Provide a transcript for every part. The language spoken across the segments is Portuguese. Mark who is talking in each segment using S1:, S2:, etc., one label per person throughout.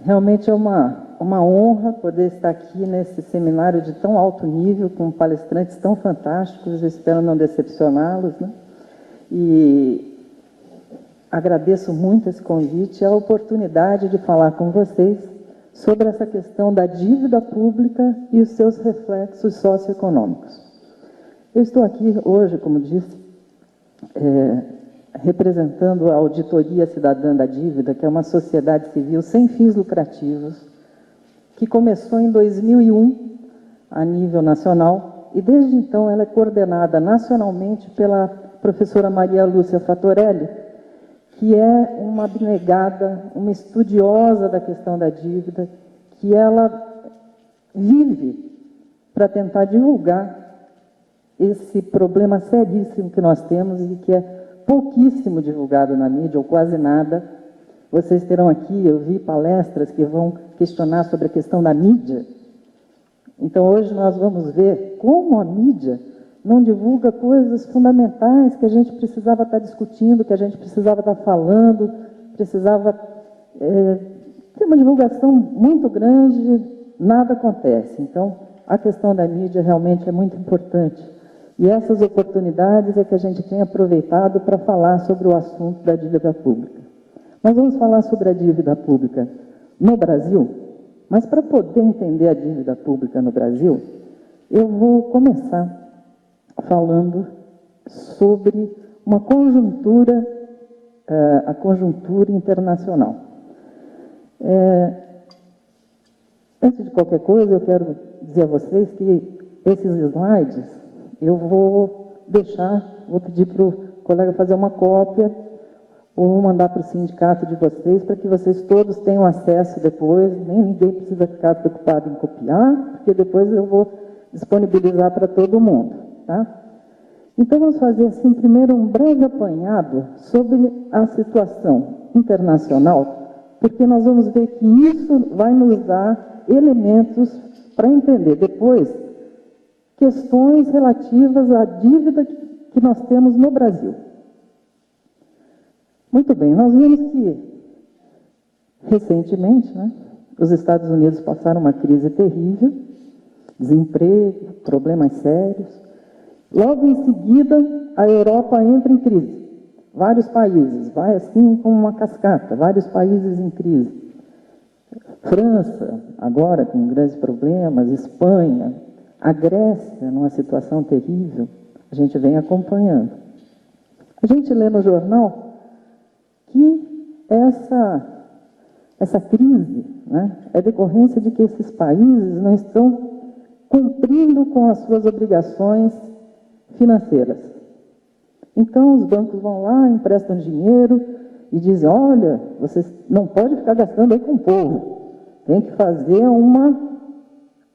S1: Realmente é uma honra poder estar aqui nesse seminário de tão alto nível, com palestrantes tão fantásticos, eu espero não decepcioná-los, né? E agradeço muito esse convite e a oportunidade de falar com vocês sobre essa questão da dívida pública e os seus reflexos socioeconômicos. Eu estou aqui hoje, como disse, representando a Auditoria Cidadã da Dívida, que é uma sociedade civil sem fins lucrativos, que começou em 2001 a nível nacional e desde então ela é coordenada nacionalmente pela professora Maria Lúcia Fattorelli, que é uma abnegada, uma estudiosa da questão da dívida, que ela vive para tentar divulgar esse problema seríssimo que nós temos e que é pouquíssimo divulgado na mídia, ou quase nada. Vocês terão aqui, eu vi palestras que vão questionar sobre a questão da mídia. Então, hoje nós vamos ver como a mídia não divulga coisas fundamentais que a gente precisava estar discutindo, que a gente precisava estar falando, precisava ter uma divulgação muito grande, nada acontece. Então, a questão da mídia realmente é muito importante. E essas oportunidades é que a gente tem aproveitado para falar sobre o assunto da dívida pública. Nós vamos falar sobre a dívida pública no Brasil, mas para poder entender a dívida pública no Brasil, eu vou começar falando sobre uma conjuntura, a conjuntura internacional. Antes de qualquer coisa, eu quero dizer a vocês que esses slides eu vou pedir para o colega fazer uma cópia ou vou mandar para o sindicato de vocês para que vocês todos tenham acesso depois, nem ninguém precisa ficar preocupado em copiar, porque depois eu vou disponibilizar para todo mundo, tá? Então, vamos fazer, assim, primeiro um breve apanhado sobre a situação internacional, porque nós vamos ver que isso vai nos dar elementos para entender depois questões relativas à dívida que nós temos no Brasil. Muito bem, nós vimos que, recentemente, né, os Estados Unidos passaram uma crise terrível, desemprego, problemas sérios. Logo em seguida, a Europa entra em crise. Vários países, vai assim como uma cascata, vários países em crise. França, agora com grandes problemas, Espanha, a Grécia, numa situação terrível, a gente vem acompanhando. A gente lê no jornal que essa crise, né, é decorrência de que esses países não estão cumprindo com as suas obrigações financeiras. Então, os bancos vão lá, emprestam dinheiro e dizem, olha, vocês não podem ficar gastando aí com o povo, tem que fazer uma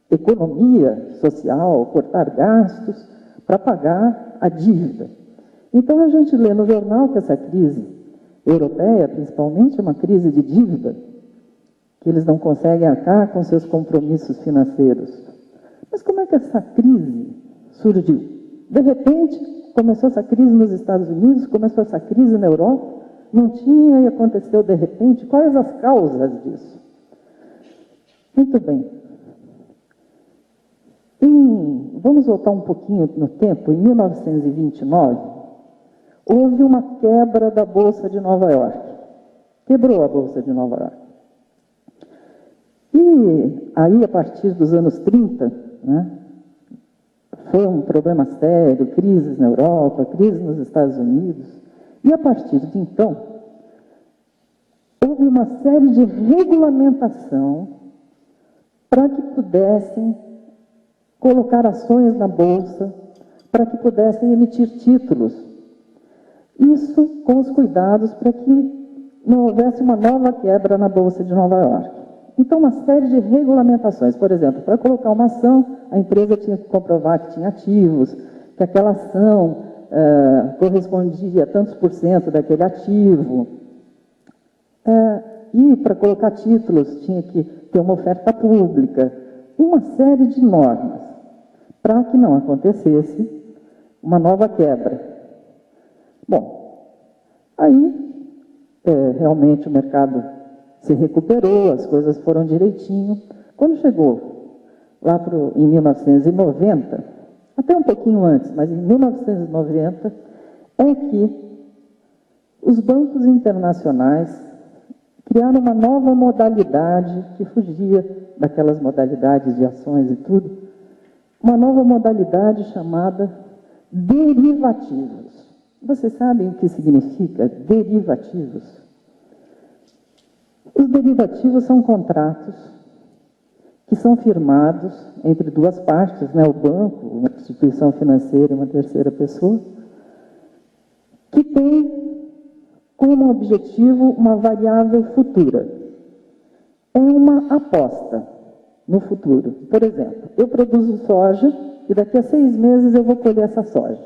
S1: economia social, cortar gastos para pagar a dívida. Então, a gente lê no jornal que essa crise europeia, principalmente, é uma crise de dívida, que eles não conseguem arcar com seus compromissos financeiros. Mas como é que essa crise surgiu? De repente, começou essa crise nos Estados Unidos, começou essa crise na Europa, não tinha e aconteceu de repente. Quais as causas disso? Muito bem. Vamos voltar um pouquinho no tempo. Em 1929, houve uma quebra da Bolsa de Nova York. Quebrou a Bolsa de Nova York. E aí, a partir dos anos 30, né, foi um problema sério, crises na Europa, crises nos Estados Unidos. E a partir de então, houve uma série de regulamentação para que pudessem colocar ações na Bolsa, para que pudessem emitir títulos. Isso com os cuidados para que não houvesse uma nova quebra na Bolsa de Nova York. Então, uma série de regulamentações. Por exemplo, para colocar uma ação, a empresa tinha que comprovar que tinha ativos, que aquela ação correspondia a tantos por cento daquele ativo. E para colocar títulos, tinha que ter uma oferta pública. Uma série de normas para que não acontecesse uma nova quebra. Bom, aí realmente o mercado se recuperou, as coisas foram direitinho. Quando chegou lá em 1990, até um pouquinho antes, mas em 1990, é que os bancos internacionais criaram uma nova modalidade que fugia daquelas modalidades de ações e tudo, uma nova modalidade chamada derivativos. Vocês sabem o que significa derivativos? Os derivativos são contratos que são firmados entre duas partes, né, o banco, uma instituição financeira e uma terceira pessoa, que tem como objetivo uma variável futura. É uma aposta no futuro. Por exemplo, eu produzo soja e daqui a 6 meses eu vou colher essa soja.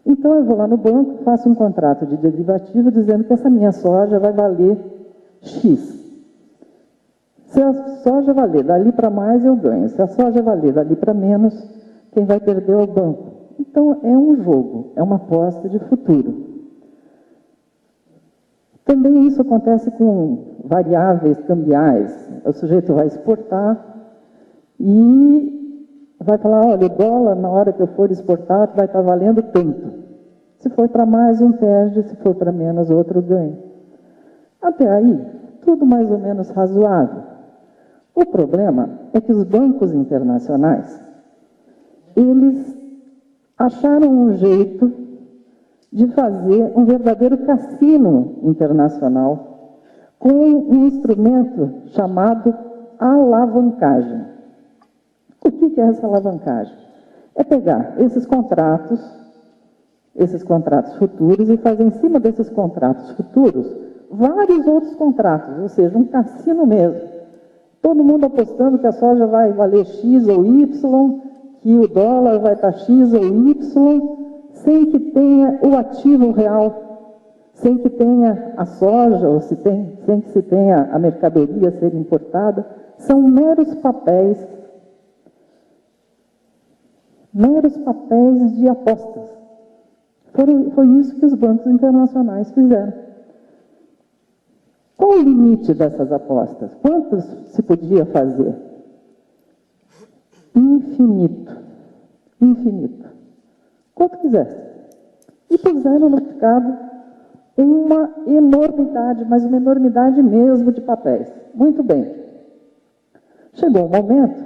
S1: Então eu vou lá no banco, faço um contrato de derivativo dizendo que essa minha soja vai valer X. Se a soja valer dali para mais, eu ganho. Se a soja valer dali para menos, quem vai perder é o banco. Então é um jogo, é uma aposta de futuro. Também isso acontece com variáveis cambiais. O sujeito vai exportar e vai falar, olha, o dólar, na hora que eu for exportar, vai estar valendo tanto. Se for para mais, um perde, se for para menos, outro ganha. Até aí, tudo mais ou menos razoável. O problema é que os bancos internacionais, eles acharam um jeito de fazer um verdadeiro cassino internacional com um instrumento chamado alavancagem. O que é essa alavancagem? É pegar esses contratos futuros e fazer em cima desses contratos futuros vários outros contratos, ou seja, um cassino mesmo. Todo mundo apostando que a soja vai valer X ou Y, que o dólar vai estar X ou Y, sem que tenha o ativo real, sem que tenha a soja, ou sem que se tenha a mercadoria a ser importada. São meros papéis de apostas. Foi isso que os bancos internacionais fizeram. Qual o limite dessas apostas? Quantos se podia fazer? Infinito. Infinito. Quanto quisesse. E puseram no mercado uma enormidade, mas uma enormidade mesmo de papéis. Muito bem. Chegou um momento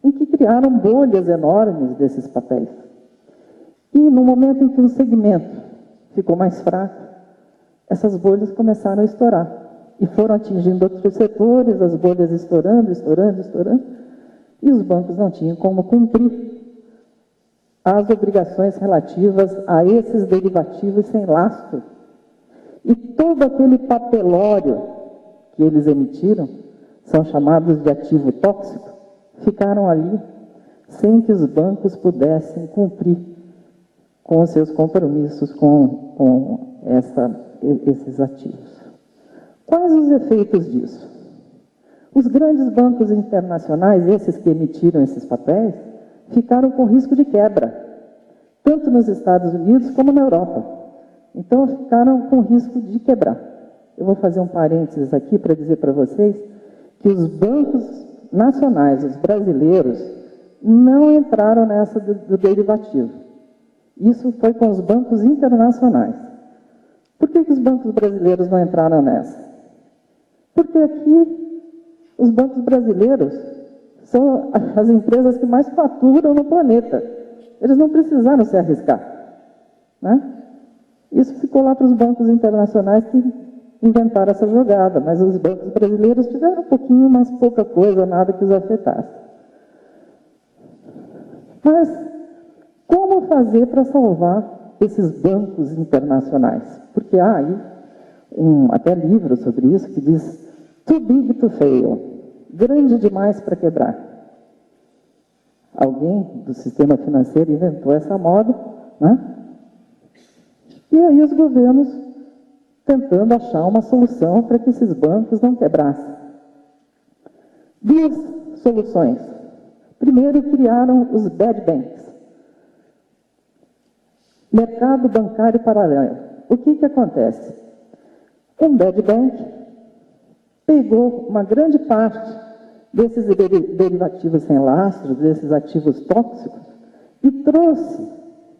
S1: em que criaram bolhas enormes desses papéis. E no momento em que um segmento ficou mais fraco, essas bolhas começaram a estourar. E foram atingindo outros setores, as bolhas estourando, e os bancos não tinham como cumprir as obrigações relativas a esses derivativos sem lastro. E todo aquele papelório que eles emitiram, são chamados de ativo tóxico, ficaram ali sem que os bancos pudessem cumprir com os seus compromissos com esses ativos. Quais os efeitos disso? Os grandes bancos internacionais, esses que emitiram esses papéis, ficaram com risco de quebra, tanto nos Estados Unidos como na Europa. Então, ficaram com risco de quebrar. Eu vou fazer um parênteses aqui para dizer para vocês que os bancos nacionais, os brasileiros, não entraram nessa do derivativo. Isso foi com os bancos internacionais. Por que os bancos brasileiros não entraram nessa? Porque aqui, os bancos brasileiros são as empresas que mais faturam no planeta. Eles não precisaram se arriscar, né? Isso ficou lá para os bancos internacionais que inventaram essa jogada, mas os bancos brasileiros tiveram um pouquinho, mas pouca coisa, nada que os afetasse. Mas como fazer para salvar esses bancos internacionais? Porque há aí até livro sobre isso que diz Too big to fail, grande demais para quebrar. Alguém do sistema financeiro inventou essa moda, né? E aí os governos tentando achar uma solução para que esses bancos não quebrassem. 2 soluções. Primeiro, criaram os bad banks. Mercado bancário paralelo. O que acontece? Um bad bank pegou uma grande parte desses derivativos sem lastro, desses ativos tóxicos, e trouxe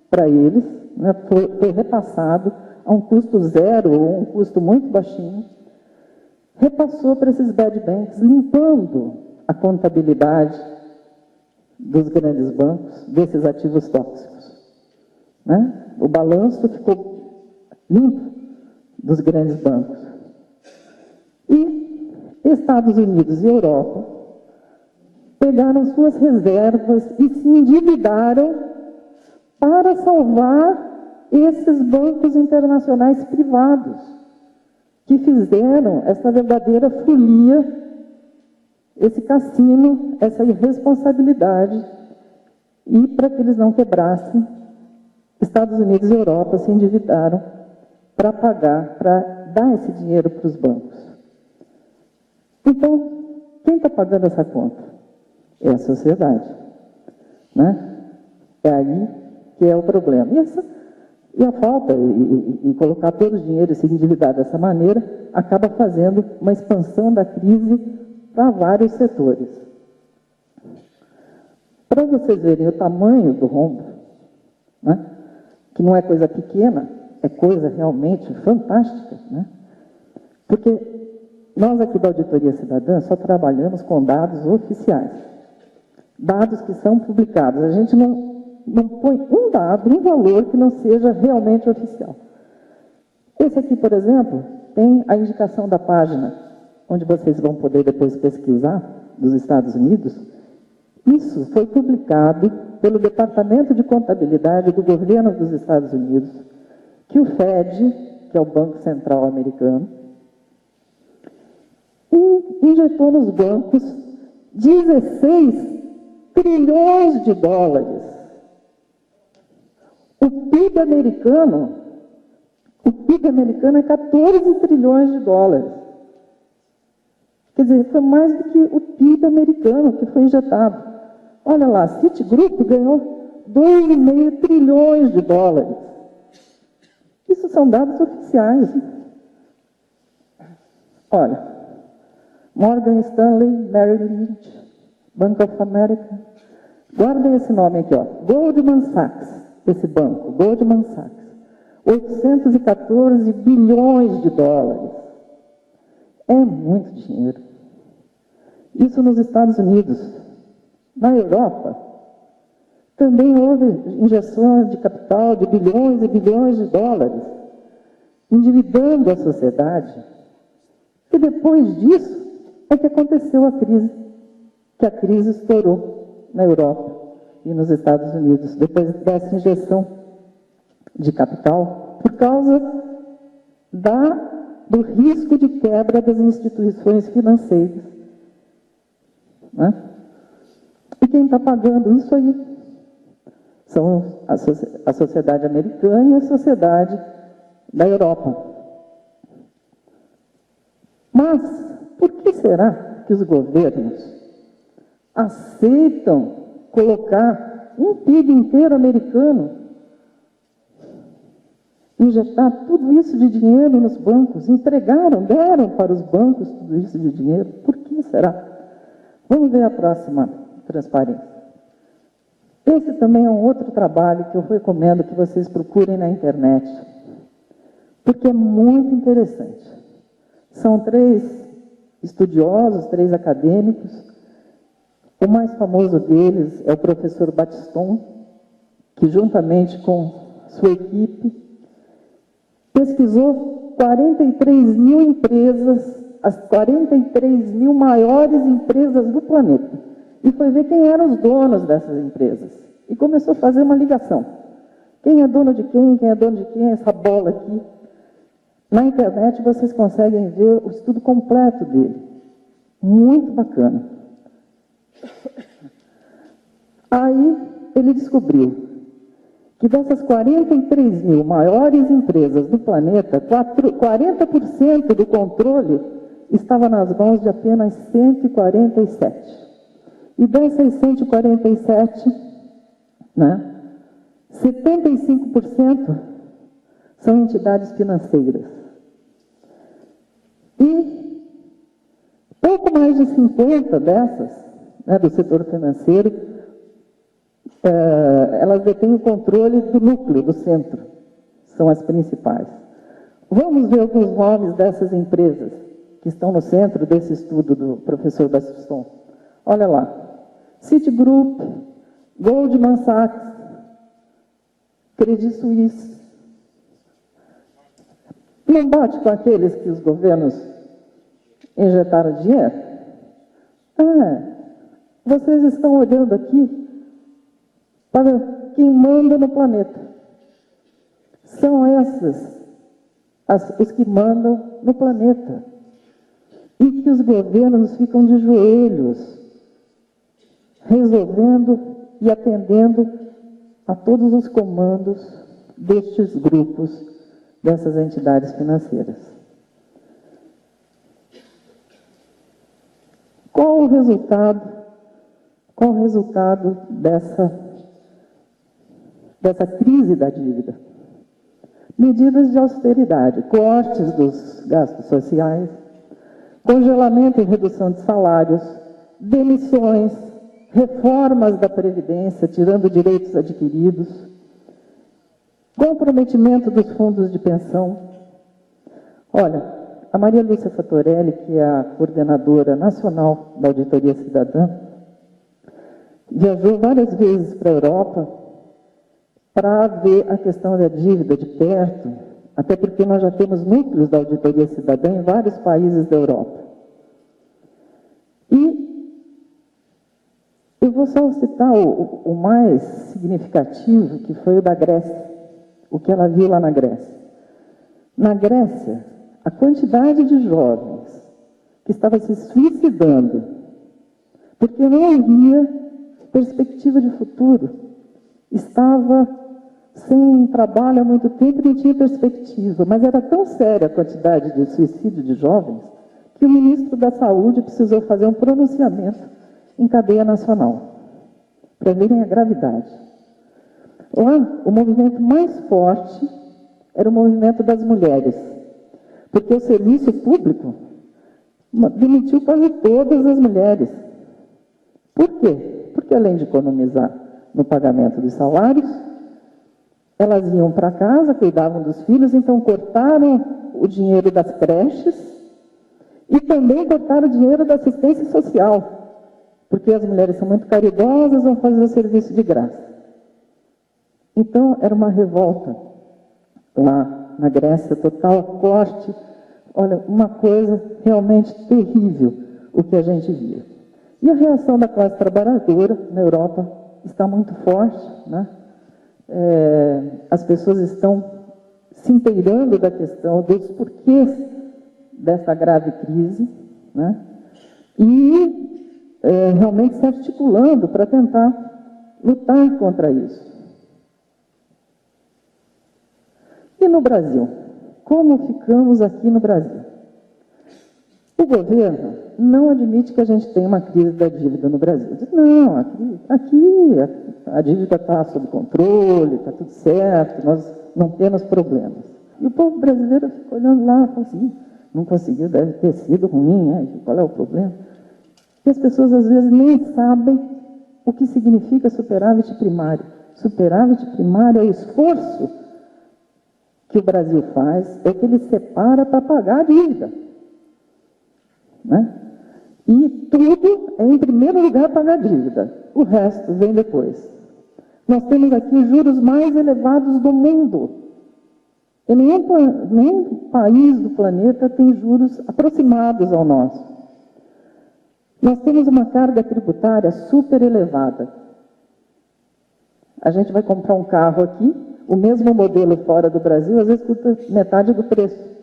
S1: para eles, né, foi repassado a um custo zero ou um custo muito baixinho, repassou para esses bad banks, limpando a contabilidade dos grandes bancos, desses ativos tóxicos. Né? O balanço ficou limpo dos grandes bancos. E Estados Unidos e Europa pegaram suas reservas e se endividaram para salvar esses bancos internacionais privados, que fizeram essa verdadeira folia, esse cassino, essa irresponsabilidade, e para que eles não quebrassem, Estados Unidos e Europa se endividaram para pagar, para dar esse dinheiro para os bancos. Então, quem está pagando essa conta? É a sociedade. Né? É aí que é o problema. E a falta, e colocar todo o dinheiro e se endividar dessa maneira, acaba fazendo uma expansão da crise para vários setores. Para vocês verem o tamanho do rombo, né? Que não é coisa pequena, é coisa realmente fantástica, né? Porque nós aqui da Auditoria Cidadã só trabalhamos com dados oficiais, dados que são publicados. A gente não põe um dado, um valor que não seja realmente oficial. Esse aqui, por exemplo, tem a indicação da página, onde vocês vão poder depois pesquisar, dos Estados Unidos. Isso foi publicado pelo Departamento de Contabilidade do Governo dos Estados Unidos, que o Fed, que é o Banco Central Americano, injetou nos bancos 16 trilhões de dólares. O PIB americano é 14 trilhões de dólares. Quer dizer, foi mais do que o PIB americano que foi injetado. Olha lá, Citigroup ganhou 2,5 trilhões de dólares. Isso são dados oficiais. Olha, Morgan Stanley, Merrill Lynch, Bank of America. Guardem esse nome aqui, ó. Goldman Sachs, esse banco, Goldman Sachs. 814 bilhões de dólares. É muito dinheiro. Isso nos Estados Unidos. Na Europa, também houve injeção de capital de bilhões e bilhões de dólares, endividando a sociedade. E depois disso é que aconteceu a crise, que a crise estourou na Europa e nos Estados Unidos, depois dessa injeção de capital, por causa do risco de quebra das instituições financeiras. Né? E quem está pagando isso aí são a sociedade americana e a sociedade da Europa. Mas, por que será que os governos aceitam colocar um PIB inteiro americano, injetar tudo isso de dinheiro nos bancos, deram para os bancos tudo isso de dinheiro? Por que será? Vamos ver a próxima transparência. Esse também é um outro trabalho que eu recomendo que vocês procurem na internet, porque é muito interessante. São 3 estudiosos, 3 acadêmicos. O mais famoso deles é o professor Batiston, que juntamente com sua equipe pesquisou 43 mil empresas, as 43 mil maiores empresas do planeta. E foi ver quem eram os donos dessas empresas. E começou a fazer uma ligação. Quem é dono de quem é dono de quem, essa bola aqui. Na internet vocês conseguem ver o estudo completo dele. Muito bacana. Aí ele descobriu que dessas 43 mil maiores empresas do planeta, 40% do controle estava nas mãos de apenas 147. E dessas 147, né, 75% são entidades financeiras. E Pouco mais de 50 dessas, né, do setor financeiro, elas detêm o controle do núcleo, do centro, são as principais. Vamos ver alguns nomes dessas empresas que estão no centro desse estudo do professor Bastiston. Olha lá, Citigroup, Goldman Sachs, Credit Suisse. Não bate com aqueles que os governos injetaram dinheiro? Vocês estão olhando aqui para quem manda no planeta. São esses os que mandam no planeta. E que os governos ficam de joelhos, resolvendo e atendendo a todos os comandos destes grupos, dessas entidades financeiras. Qual o resultado dessa crise da dívida? Medidas de austeridade, cortes dos gastos sociais, congelamento e redução de salários, demissões, reformas da Previdência, tirando direitos adquiridos, comprometimento dos fundos de pensão. Olha, a Maria Lúcia Fatorelli, que é a coordenadora nacional da Auditoria Cidadã, viajou várias vezes para a Europa para ver a questão da dívida de perto, até porque nós já temos núcleos da Auditoria Cidadã em vários países da Europa. E eu vou só citar o mais significativo, que foi o da Grécia, o que ela viu lá na Grécia. Na Grécia, a quantidade de jovens que estava se suicidando, porque não havia perspectiva de futuro, estava sem trabalho há muito tempo e não tinha perspectiva, mas era tão séria a quantidade de suicídio de jovens que o ministro da Saúde precisou fazer um pronunciamento em cadeia nacional, para verem a gravidade. Lá, o movimento mais forte era o movimento das mulheres, porque o serviço público demitiu quase todas as mulheres. Por quê? Porque além de economizar no pagamento dos salários, elas iam para casa, cuidavam dos filhos, então cortaram o dinheiro das creches e também cortaram o dinheiro da assistência social, porque as mulheres são muito caridosas, vão fazer o serviço de graça. Então, era uma revolta lá na Grécia, total corte. Olha, uma coisa realmente terrível o que a gente via. E a reação da classe trabalhadora na Europa está muito forte, né? As pessoas estão se inteirando da questão dos porquês dessa grave crise, né? E realmente se articulando para tentar lutar contra isso. E no Brasil? Como ficamos aqui no Brasil? O governo não admite que a gente tem uma crise da dívida no Brasil. Diz, não, aqui a dívida está sob controle, está tudo certo, nós não temos problemas. E o povo brasileiro fica olhando lá e fala assim, não conseguiu, deve ter sido ruim, qual é o problema? E as pessoas às vezes nem sabem o que significa superávit primário. Superávit primário é o esforço que o Brasil faz, é o que ele separa para pagar a dívida. Né? E tudo é, em primeiro lugar, pagar a dívida. O resto vem depois. Nós temos aqui os juros mais elevados do mundo. E nenhum país do planeta tem juros aproximados ao nosso. Nós temos uma carga tributária super elevada. A gente vai comprar um carro aqui, o mesmo modelo fora do Brasil, às vezes custa metade do preço.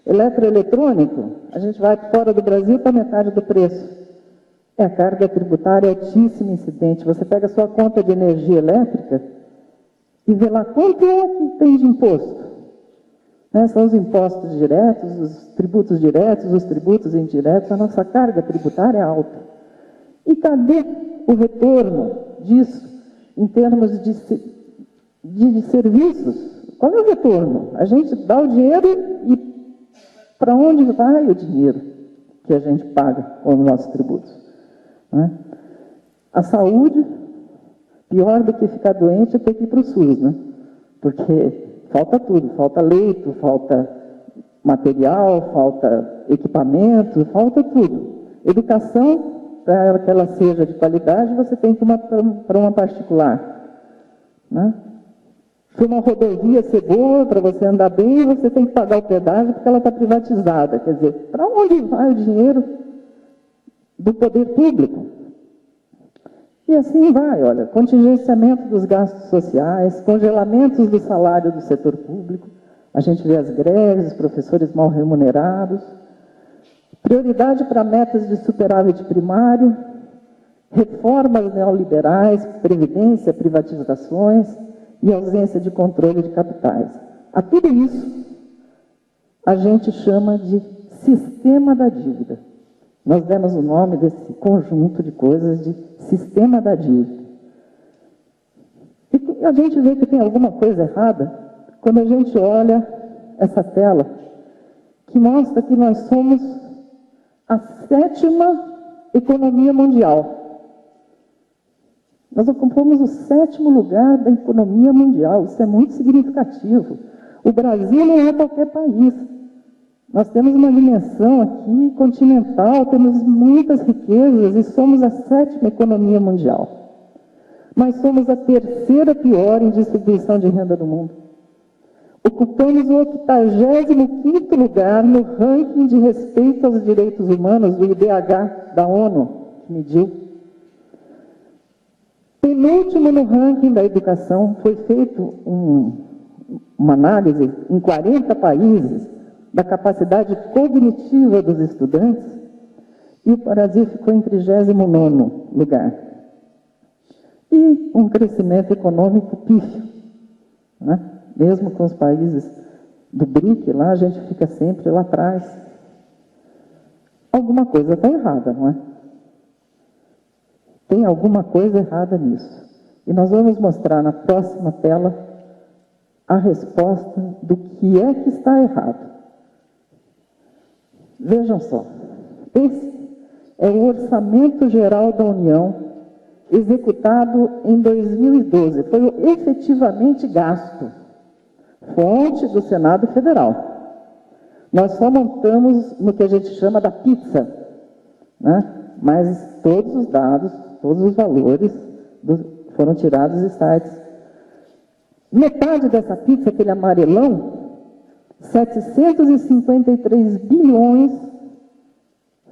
S1: Eletroeletrônico, a gente vai fora do Brasil para metade do preço. A carga tributária é altíssima incidente. Você pega a sua conta de energia elétrica e vê lá quanto é que tem de imposto. Né? São os impostos diretos, os tributos indiretos, a nossa carga tributária é alta. E cadê o retorno disso em termos de serviços? Qual é o retorno? A gente dá o dinheiro e para onde vai o dinheiro? que a gente paga com os nossos tributos, né? A saúde, pior do que ficar doente é ter que ir para o SUS, né? Porque falta tudo, falta leito, falta material, falta equipamento, falta tudo. Educação, para que ela seja de qualidade, você tem que ir para uma particular, né? Se uma rodovia ser boa, para você andar bem, você tem que pagar o pedágio porque ela está privatizada. Quer dizer, para onde vai o dinheiro do poder público? E assim vai, olha, contingenciamento dos gastos sociais, congelamentos do salário do setor público, a gente vê as greves, os professores mal remunerados, prioridade para metas de superávit primário, reformas neoliberais, previdência, privatizações e ausência de controle de capitais. A tudo isso, a gente chama de sistema da dívida. Nós demos o nome desse conjunto de coisas de sistema da dívida. E a gente vê que tem alguma coisa errada quando a gente olha essa tela, que mostra que nós somos a 7ª economia mundial. Nós ocupamos o 7º lugar da economia mundial. Isso é muito significativo. O Brasil não é qualquer país. Nós temos uma dimensão aqui continental, temos muitas riquezas e somos a 7ª economia mundial. Mas somos a 3ª pior em distribuição de renda do mundo. Ocupamos o 85º lugar no ranking de respeito aos direitos humanos do IDH da ONU, que mediu. Penúltimo no ranking da educação, foi feito uma análise em 40 países da capacidade cognitiva dos estudantes, e o Brasil ficou em 39º lugar. E um crescimento econômico pífio, né? Mesmo com os países do BRIC, lá a gente fica sempre lá atrás. Alguma coisa está errada, não é? Tem alguma coisa errada nisso. E nós vamos mostrar na próxima tela a resposta do que é que está errado. Vejam só, esse é o Orçamento Geral da União, executado em 2012. Foi efetivamente gasto. Fonte do Senado Federal. Nós só montamos no que a gente chama da pizza, né? Mas todos os dados, todos os valores foram tirados dos sites. Metade dessa pizza, aquele amarelão, 753 bilhões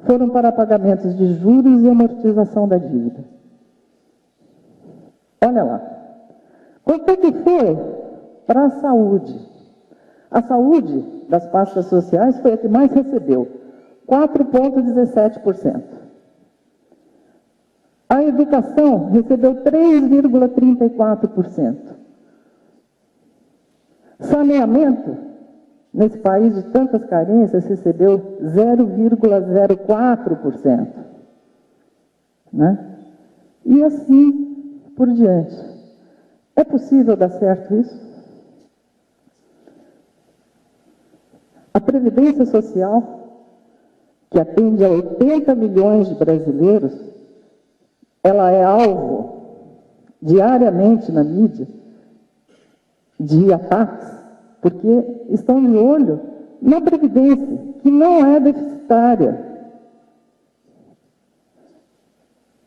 S1: foram para pagamentos de juros e amortização da dívida. Olha lá. Quanto é que foi para a saúde? A saúde das pastas sociais foi a que mais recebeu, 4,17%. A educação recebeu 3,34%. Saneamento, nesse país de tantas carências, recebeu 0,04%. Né? E assim por diante. É possível dar certo isso? A Previdência Social, que atende a 80 milhões de brasileiros, ela é alvo, diariamente na mídia, de ataques, porque estão de olho na Previdência, que não é deficitária.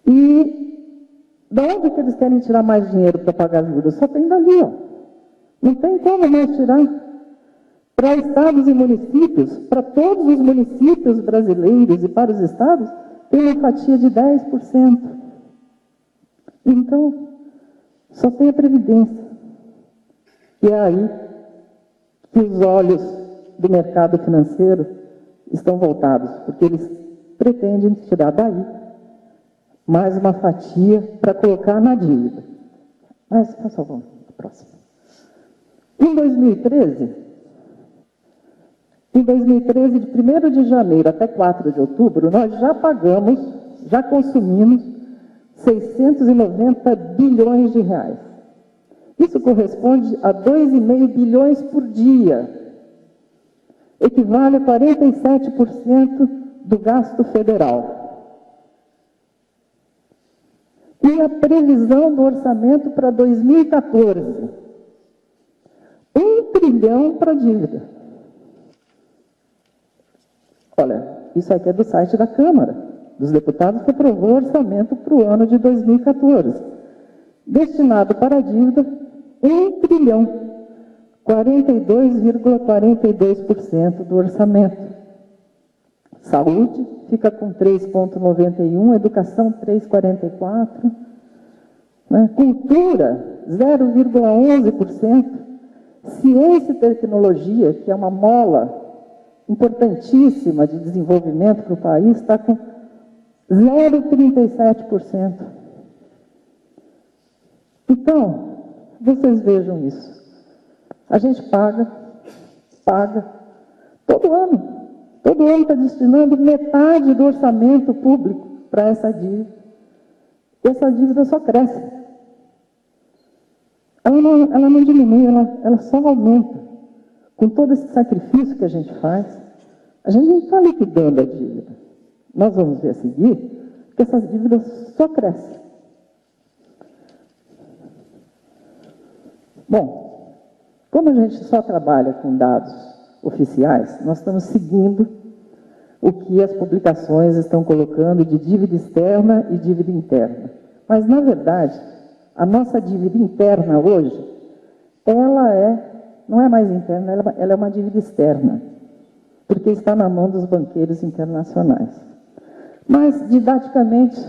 S1: E de onde que eles querem tirar mais dinheiro para pagar juros? Só tem dali, ó. Não tem como mais tirar. Para estados e municípios, para todos os municípios brasileiros e para os estados, tem uma fatia de 10%. Então, só tem a Previdência. E é aí que os olhos do mercado financeiro estão voltados, porque eles pretendem tirar daí mais uma fatia para colocar na dívida. Mas, por favor, a próxima. Em 2013, de 1º de janeiro até 4 de outubro, nós já pagamos, já consumimos 690 bilhões de reais. Isso corresponde a 2,5 bilhões por dia. Equivale a 47% do gasto federal. E a previsão do orçamento para 2014, 1 trilhão para dívida. Olha, isso aqui é do site da Câmara dos Deputados, que aprovou o orçamento para o ano de 2014. Destinado para a dívida, 1 trilhão, 42,42% do orçamento. Saúde fica com 3,91%, educação 3,44%, né? Cultura 0,11%, ciência e tecnologia, que é uma mola importantíssima de desenvolvimento para o país, está com 0,37%. Então, vocês vejam isso. A gente paga todo ano. Todo ano está destinando metade do orçamento público para essa dívida. E essa dívida só cresce. Ela não diminui, ela só aumenta. Com todo esse sacrifício que a gente faz, a gente não está liquidando a dívida. Nós vamos ver a seguir que essas dívidas só crescem. Bom, como a gente só trabalha com dados oficiais, nós estamos seguindo o que as publicações estão colocando de dívida externa e dívida interna. Mas, na verdade, a nossa dívida interna hoje, não é mais interna, ela é uma dívida externa, porque está na mão dos banqueiros internacionais. Mas, didaticamente,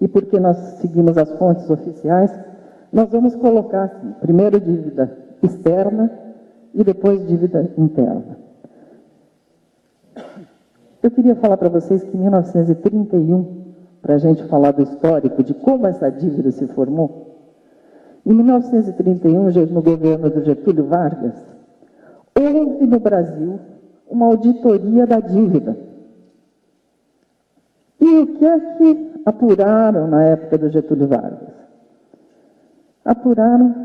S1: e porque nós seguimos as fontes oficiais, nós vamos colocar, assim, primeiro dívida externa e depois dívida interna. Eu queria falar para vocês que em 1931, para a gente falar do histórico de como essa dívida se formou, em 1931, no governo do Getúlio Vargas, houve no Brasil uma auditoria da dívida. E o que é que apuraram na época do Getúlio Vargas? Apuraram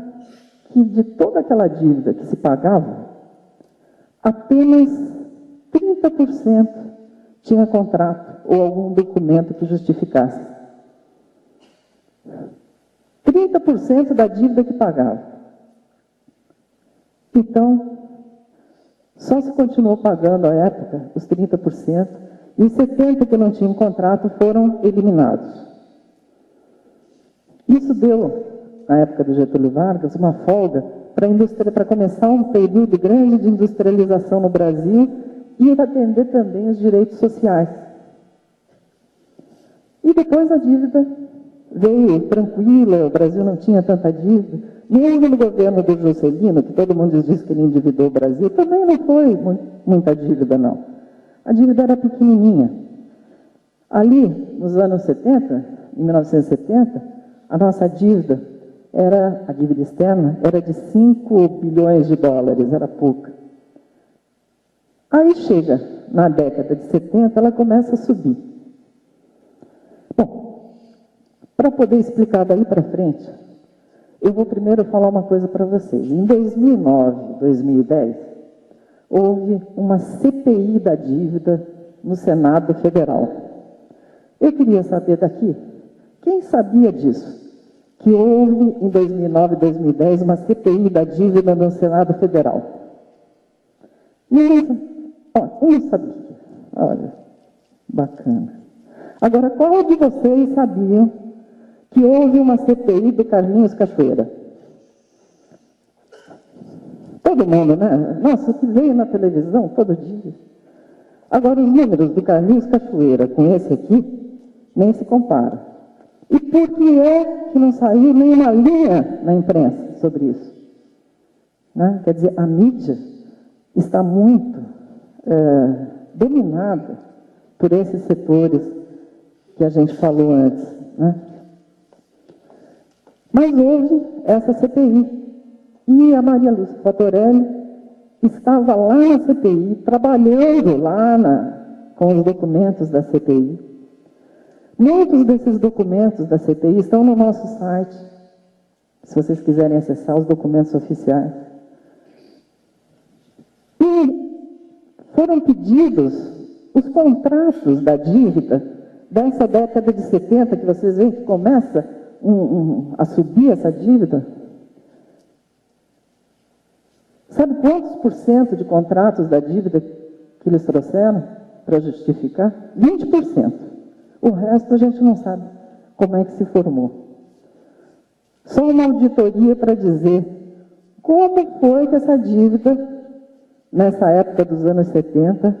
S1: que de toda aquela dívida que se pagava, apenas 30% tinha contrato ou algum documento que justificasse. 30% da dívida que pagava. Então, só se continuou pagando à época os 30%, e os 70% que não tinham contrato foram eliminados. Isso deu, na época do Getúlio Vargas, uma folga para começar um período grande de industrialização no Brasil e atender também os direitos sociais. E depois a dívida veio tranquila, o Brasil não tinha tanta dívida. Mesmo no governo do Juscelino, que todo mundo diz que ele endividou o Brasil, também não foi muita dívida, não. A dívida era pequenininha. Ali, nos anos 70, em 1970, a nossa dívida, a dívida externa, era de 5 bilhões de dólares, era pouca. Aí chega, na década de 70, ela começa a subir. Bom, para poder explicar daí para frente, eu vou primeiro falar uma coisa para vocês. Em 2009, 2010, houve uma CPI da dívida no Senado Federal. Eu queria saber daqui, quem sabia disso? Que houve em 2009 e 2010 uma CPI da dívida no Senado Federal. Não sabia. Olha, bacana. Agora, qual de vocês sabiam que houve uma CPI do Carlinhos Cachoeira? Todo mundo, né? Nossa, que veio na televisão todo dia. Agora, os números do Carlinhos Cachoeira com esse aqui nem se comparam. E por que é que não saiu nenhuma linha na imprensa sobre isso? Né? Quer dizer, a mídia está muito dominada por esses setores que a gente falou antes. Né? Mas houve essa CPI. E a Maria Lúcia Fatorelli estava lá na CPI, trabalhando lá com os documentos da CPI. Muitos desses documentos da CPI estão no nosso site, se vocês quiserem acessar os documentos oficiais. E foram pedidos os contratos da dívida dessa década de 70, que vocês veem que começa a subir essa dívida. Sabe quantos por cento de contratos da dívida que eles trouxeram para justificar? 20%. O resto a gente não sabe como é que se formou. Só uma auditoria para dizer como foi que essa dívida, nessa época dos anos 70,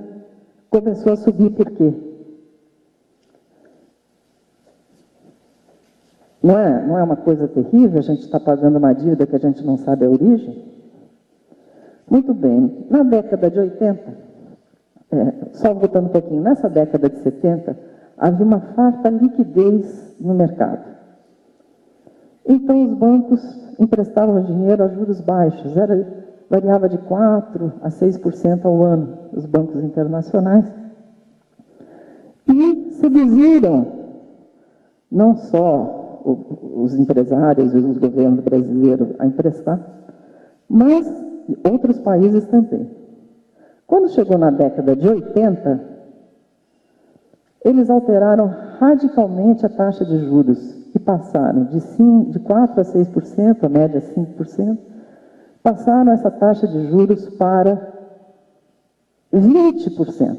S1: começou a subir. Por quê? Não é uma coisa terrível a gente estar pagando uma dívida que a gente não sabe a origem? Muito bem, na década de 80, só voltando um pouquinho, nessa década de 70, havia uma farta liquidez no mercado. Então, os bancos emprestavam dinheiro a juros baixos, variava de 4% a 6% ao ano, os bancos internacionais. E seduziram não só os empresários e os governos brasileiros a emprestar, mas outros países também. Quando chegou na década de 80, eles alteraram radicalmente a taxa de juros e passaram de 4% a 6%, a média 5%, passaram essa taxa de juros para 20%.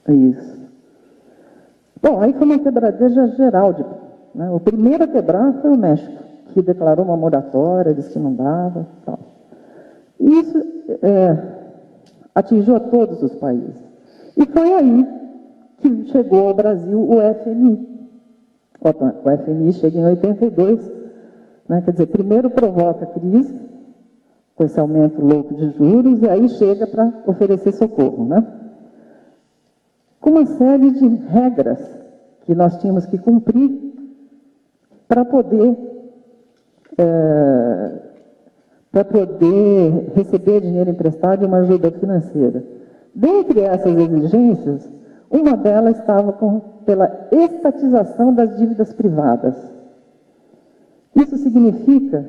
S1: Isso. Bom, aí foi uma quebradeira geral. Né? O primeiro a quebrar foi o México, que declarou uma moratória, disse que não dava. Tal. Isso atingiu a todos os países. E foi aí que chegou ao Brasil o FMI. O FMI chega em 82, né? Quer dizer, primeiro provoca a crise, com esse aumento louco de juros, e aí chega para oferecer socorro, né? Com uma série de regras que nós tínhamos que cumprir para poder receber dinheiro emprestado e uma ajuda financeira. Dentre essas exigências, uma delas estava pela estatização das dívidas privadas. Isso significa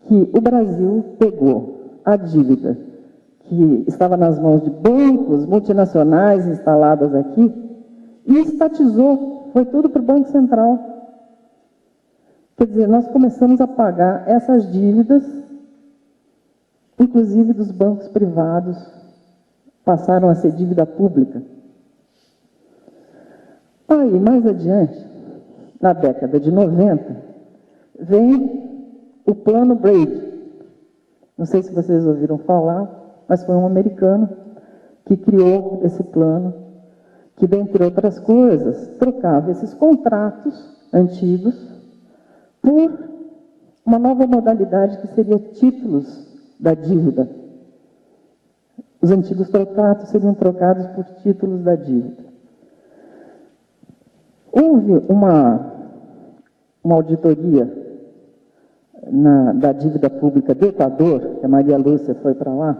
S1: que o Brasil pegou a dívida que estava nas mãos de bancos multinacionais instaladas aqui e estatizou, foi tudo para o Banco Central. Quer dizer, nós começamos a pagar essas dívidas, inclusive dos bancos privados, passaram a ser dívida pública. Aí, mais adiante, na década de 90, vem o Plano Brady. Não sei se vocês ouviram falar, mas foi um americano que criou esse plano, que, dentre outras coisas, trocava esses contratos antigos por uma nova modalidade que seria títulos da dívida. Os antigos contratos seriam trocados por títulos da dívida. Houve uma auditoria da dívida pública do Equador, que a Maria Lúcia foi para lá,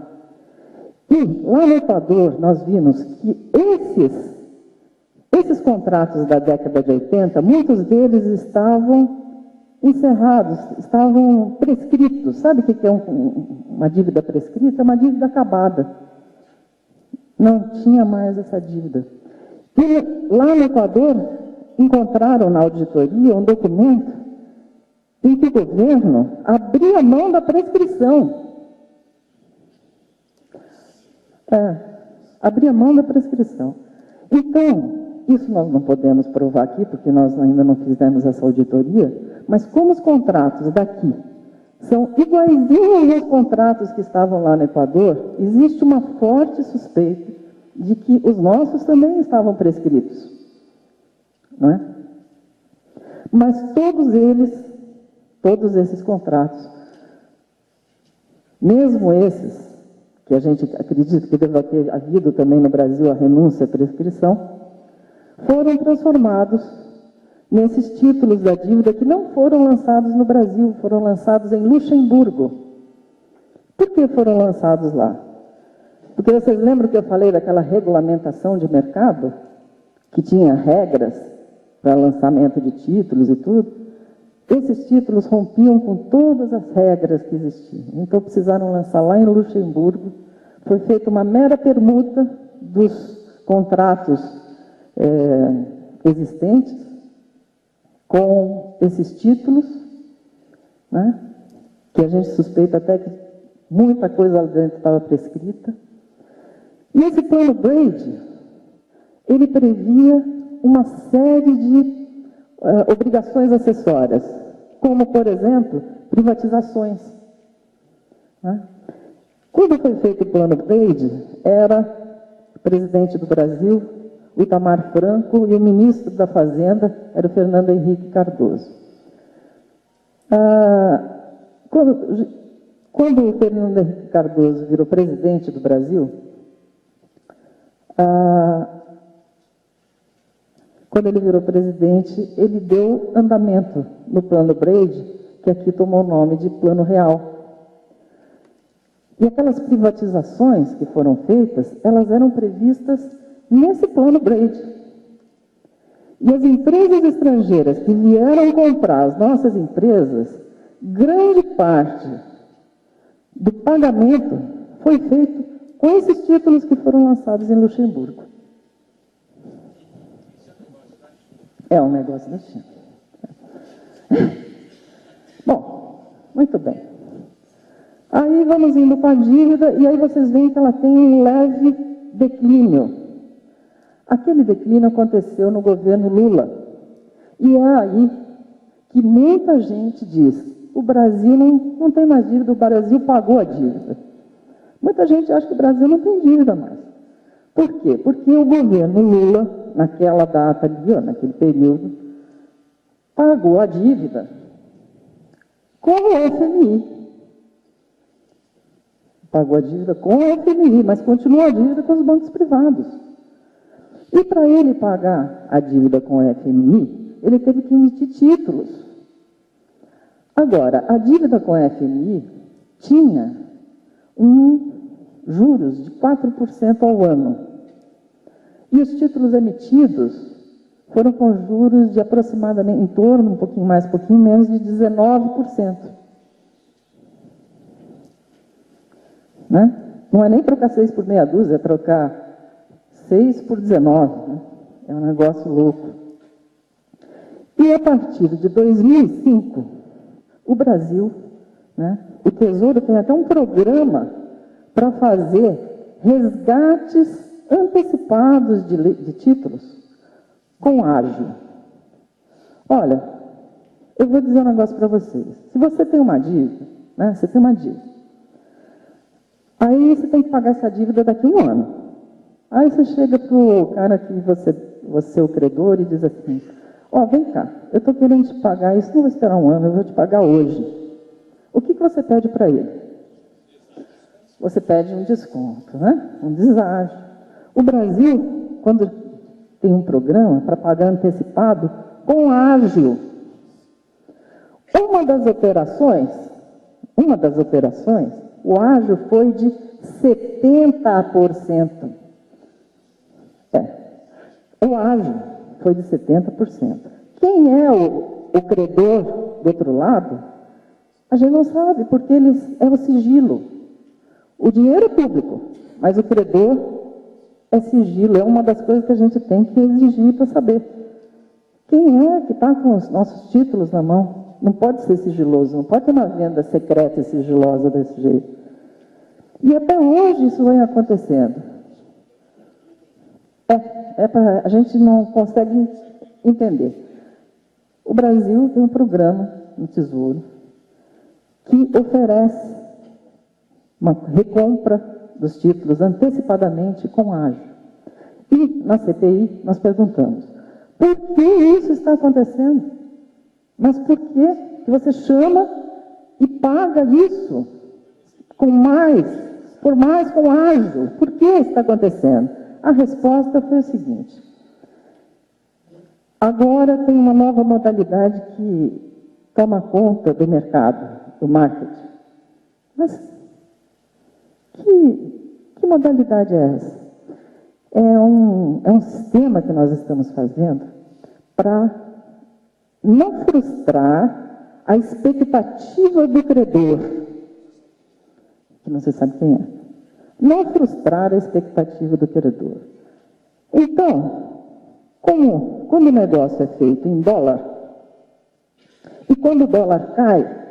S1: e lá no Equador nós vimos que esses contratos da década de 80, muitos deles estavam encerrados, estavam prescritos. Sabe o que é uma dívida prescrita? É uma dívida acabada. Não tinha mais essa dívida. E lá no Equador, encontraram na auditoria um documento em que o governo abria mão da prescrição. Abria mão da prescrição. Então, isso nós não podemos provar aqui, porque nós ainda não fizemos essa auditoria, mas como os contratos daqui são iguaizinhos aos contratos que estavam lá no Equador, existe uma forte suspeita de que os nossos também estavam prescritos. Não é? Mas todos esses contratos, mesmo esses, que a gente acredita que deve ter havido também no Brasil a renúncia à prescrição, foram transformados nesses títulos da dívida que não foram lançados no Brasil, foram lançados em Luxemburgo. Por que foram lançados lá? Porque vocês lembram que eu falei daquela regulamentação de mercado, que tinha regras para lançamento de títulos e tudo? esses títulos rompiam com todas as regras que existiam. Então, precisaram lançar lá em Luxemburgo. Foi feita uma mera permuta dos contratos existentes com esses títulos, né, que a gente suspeita até que muita coisa lá dentro estava prescrita. E esse plano Brady, ele previa uma série de obrigações acessórias, como, por exemplo, privatizações, né? Quando foi feito o plano Brady, era o presidente do Brasil, o Itamar Franco, e o ministro da Fazenda era o Fernando Henrique Cardoso. Quando o Fernando Henrique Cardoso virou presidente do Brasil, quando ele virou presidente, ele deu andamento no plano Brady, que aqui tomou o nome de Plano Real. E aquelas privatizações que foram feitas, elas eram previstas nesse plano Brady. E as empresas estrangeiras que vieram comprar as nossas empresas, grande parte do pagamento foi feito com esses títulos que foram lançados em Luxemburgo. É um negócio da China. Bom, muito bem. Aí vamos indo para a dívida, e aí vocês veem que ela tem um leve declínio. Aquele declínio aconteceu no governo Lula. E é aí que muita gente diz: o Brasil não tem mais dívida, o Brasil pagou a dívida. Muita gente acha que o Brasil não tem dívida mais. Por quê? Porque o governo Lula, naquela data ali, naquele período, pagou a dívida com o FMI. Pagou a dívida com o FMI, mas continuou a dívida com os bancos privados. E para ele pagar a dívida com o FMI, ele teve que emitir títulos. Agora, a dívida com o FMI tinha juros de 4% ao ano. E os títulos emitidos foram com juros de aproximadamente, em torno, um pouquinho mais, um pouquinho menos, de 19%. Né? Não é nem trocar 6 por meia dúzia, é trocar 6 por 19. Né? É um negócio louco. E a partir de 2005, o Brasil, né, o Tesouro tem até um programa para fazer resgates antecipados de títulos com ágio. Olha, eu vou dizer um negócio para vocês. Se você tem uma dívida, né, você tem uma dívida, aí você tem que pagar essa dívida daqui a um ano. Aí você chega para o cara que você é o credor e diz assim: vem cá, eu estou querendo te pagar, isso não vai esperar um ano, eu vou te pagar hoje. O que você pede para ele? Você pede um desconto, né? Um deságio. O Brasil, quando tem um programa para pagar antecipado, com ágio. Uma das operações, o ágio foi de 70%. O ágio foi de 70%. Quem é o credor do outro lado? A gente não sabe, porque é o sigilo. O dinheiro é público, mas o credor é sigilo. É uma das coisas que a gente tem que exigir para saber. Quem é que está com os nossos títulos na mão? Não pode ser sigiloso, não pode ter uma venda secreta e sigilosa desse jeito. E até hoje isso vem acontecendo. A gente não consegue entender. O Brasil tem um programa no Tesouro que oferece uma recompra dos títulos antecipadamente com ágio. E na CPI nós perguntamos: por que isso está acontecendo? Mas por que você chama e paga isso com mais com ágio? Por que está acontecendo? A resposta foi a seguinte: agora tem uma nova modalidade que toma conta do mercado, do marketing. Mas que modalidade é essa? É um sistema que nós estamos fazendo para não frustrar a expectativa do credor, que não se sabe quem é. Não frustrar a expectativa do credor. Então, quando o negócio é feito em dólar, e quando o dólar cai,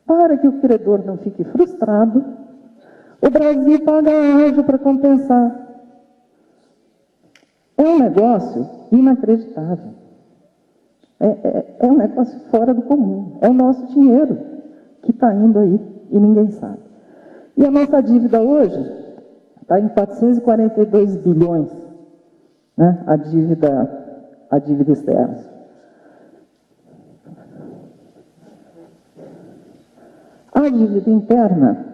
S1: para que o credor não fique frustrado, o Brasil paga ágio para compensar. É um negócio inacreditável. É um negócio fora do comum. É o nosso dinheiro que está indo aí e ninguém sabe. E a nossa dívida hoje está em 442 bilhões, né? A dívida externa. A dívida interna,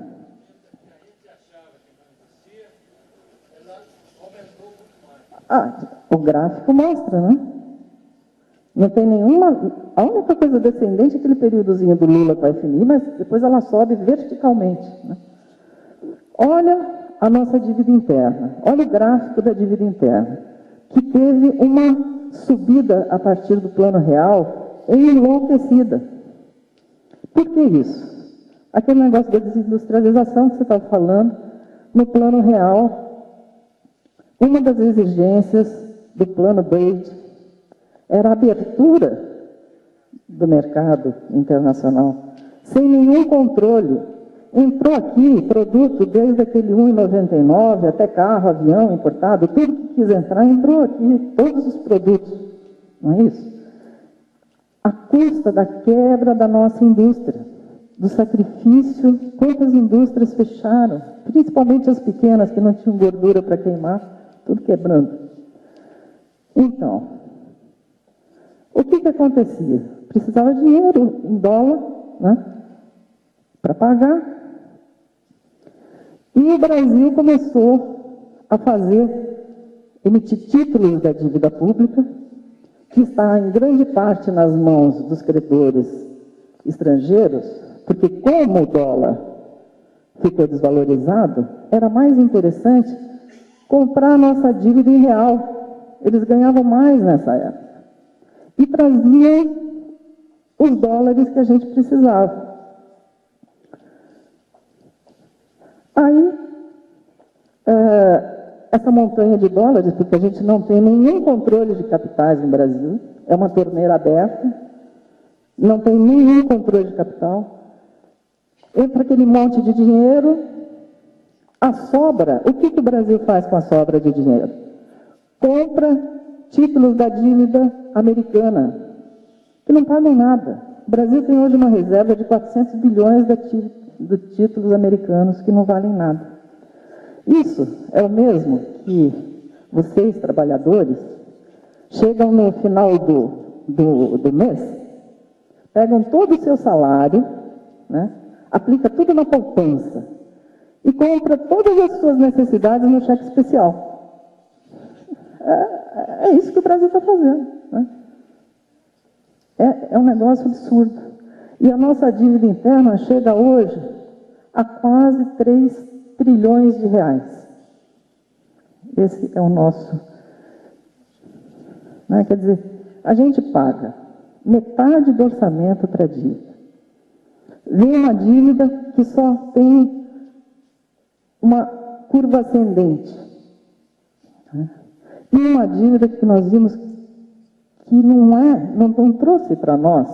S1: o gráfico mostra, né? Não tem nenhuma... A única coisa descendente é aquele períodozinho do Lula com a FMI, mas depois ela sobe verticalmente, né? Olha a nossa dívida interna, olha o gráfico da dívida interna, que teve uma subida a partir do Plano Real enlouquecida. Por que isso? Aquele negócio da desindustrialização que você estava falando, no Plano Real, uma das exigências do Plano BEID era a abertura do mercado internacional, sem nenhum controle. Entrou aqui produto desde aquele 1,99 até carro, avião importado, tudo que quis entrar, entrou aqui, todos os produtos, não é isso? À custa da quebra da nossa indústria, do sacrifício, quantas indústrias fecharam, principalmente as pequenas que não tinham gordura para queimar, tudo quebrando. Então, o que acontecia? Precisava de dinheiro em dólar, né, para pagar. E o Brasil começou a emitir títulos da dívida pública, que está em grande parte nas mãos dos credores estrangeiros, porque como o dólar ficou desvalorizado, era mais interessante comprar a nossa dívida em real. Eles ganhavam mais nessa época. E traziam os dólares que a gente precisava. Aí, essa montanha de dólares, porque a gente não tem nenhum controle de capitais no Brasil, é uma torneira aberta, não tem nenhum controle de capital, entra aquele monte de dinheiro, a sobra, o que o Brasil faz com a sobra de dinheiro? Compra títulos da dívida americana, que não pagam nada. O Brasil tem hoje uma reserva de 400 bilhões de títulos americanos que não valem nada. Isso é o mesmo que vocês, trabalhadores, chegam no final do mês, pegam todo o seu salário, né, aplica tudo na poupança e compra todas as suas necessidades no cheque especial. É isso que o Brasil está fazendo, né? É um negócio absurdo. E a nossa dívida interna chega hoje a quase 3 trilhões de reais. Esse é o nosso... Né? Quer dizer, a gente paga metade do orçamento para a dívida. Vem uma dívida que só tem uma curva ascendente. Né? E uma dívida que nós vimos que não trouxe para nós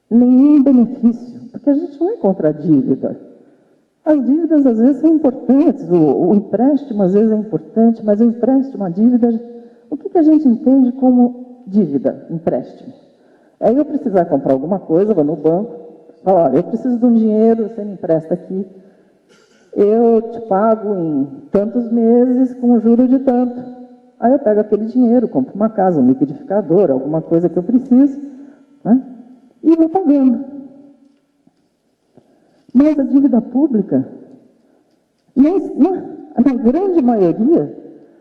S1: nenhum benefício, porque a gente não é contra a dívida. As dívidas às vezes são importantes, o empréstimo às vezes é importante, mas o empréstimo, a dívida, o que a gente entende como dívida, empréstimo? Aí eu precisar comprar alguma coisa, vou no banco, falo, olha, eu preciso de um dinheiro, você me empresta aqui, eu te pago em tantos meses com juro de tanto. Aí eu pego aquele dinheiro, compro uma casa, um liquidificador, alguma coisa que eu preciso, né, e vou pagando. Mas a dívida pública, na grande maioria,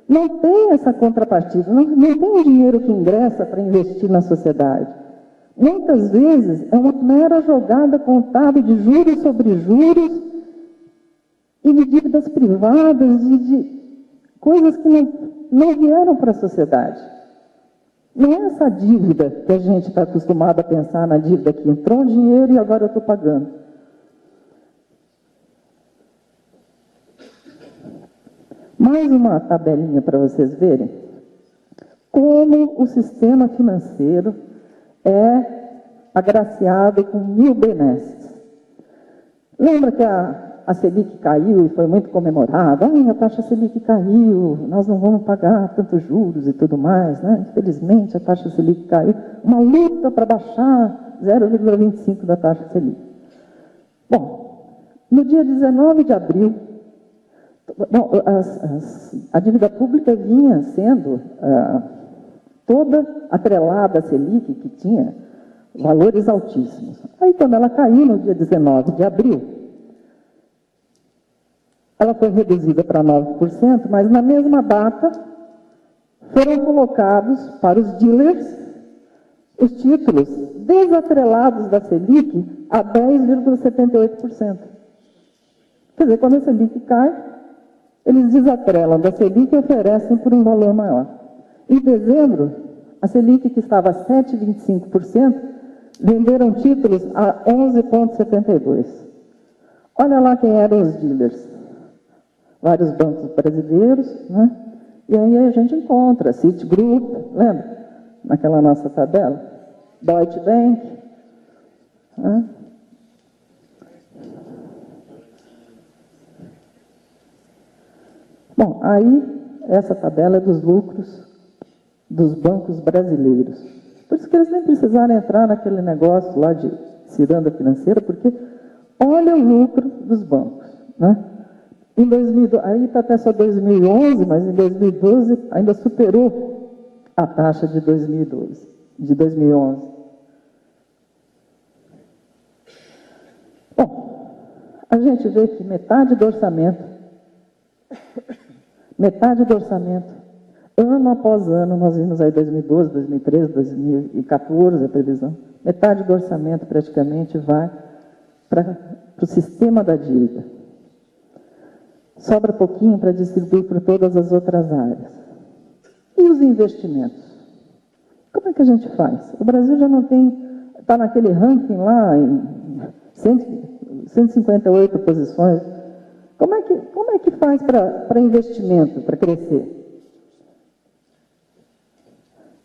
S1: não tem essa contrapartida, não tem um dinheiro que ingressa para investir na sociedade. Muitas vezes é uma mera jogada contábil de juros sobre juros e de dívidas privadas e de coisas que não vieram para a sociedade. Não é essa dívida que a gente está acostumado a pensar na dívida que entrou um dinheiro e agora eu estou pagando. Mais uma tabelinha para vocês verem como o sistema financeiro é agraciado com 1000 benesses. Lembra que a Selic caiu e foi muito comemorada? A taxa Selic caiu, nós não vamos pagar tantos juros e tudo mais, né? Infelizmente, a taxa Selic caiu. Uma luta para baixar 0,25 da taxa Selic. Bom, no dia 19 de abril, a dívida pública vinha sendo toda atrelada à Selic, que tinha valores altíssimos. Aí, quando ela caiu no dia 19 de abril, ela foi reduzida para 9%, mas na mesma data foram colocados para os dealers os títulos desatrelados da Selic a 10,78%. Quer dizer, quando a Selic cai, eles desatrelam da Selic e oferecem por um valor maior. Em dezembro, a Selic, que estava a 7,25%, venderam títulos a 11,72%. Olha lá quem eram os dealers. Vários bancos brasileiros, né? E aí a gente encontra Citigroup, lembra? Naquela nossa tabela. Deutsche Bank. Né? Bom, aí essa tabela é dos lucros dos bancos brasileiros. Por isso que eles nem precisaram entrar naquele negócio lá de ciranda financeira, porque olha o lucro dos bancos, né? Em 2012, aí está até só 2011, mas em 2012 ainda superou a taxa de 2011. Bom, a gente vê que metade do orçamento, ano após ano, nós vimos aí 2012, 2013, 2014, a previsão, metade do orçamento praticamente vai para o sistema da dívida. Sobra pouquinho para distribuir por todas as outras áreas. E os investimentos? Como é que a gente faz? O Brasil já não tem, está naquele ranking lá, em 158 posições. Como é que faz para investimento, para crescer?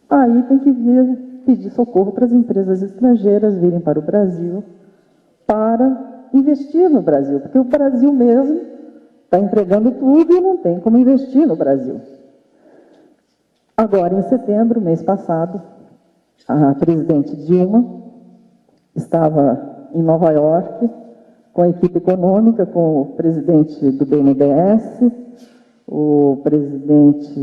S1: Aí tem que vir pedir socorro para as empresas estrangeiras virem para o Brasil para investir no Brasil, porque o Brasil mesmo está entregando tudo e não tem como investir no Brasil. Agora, em setembro, mês passado, a presidente Dilma estava em Nova York com a equipe econômica, com o presidente do BNDES, o presidente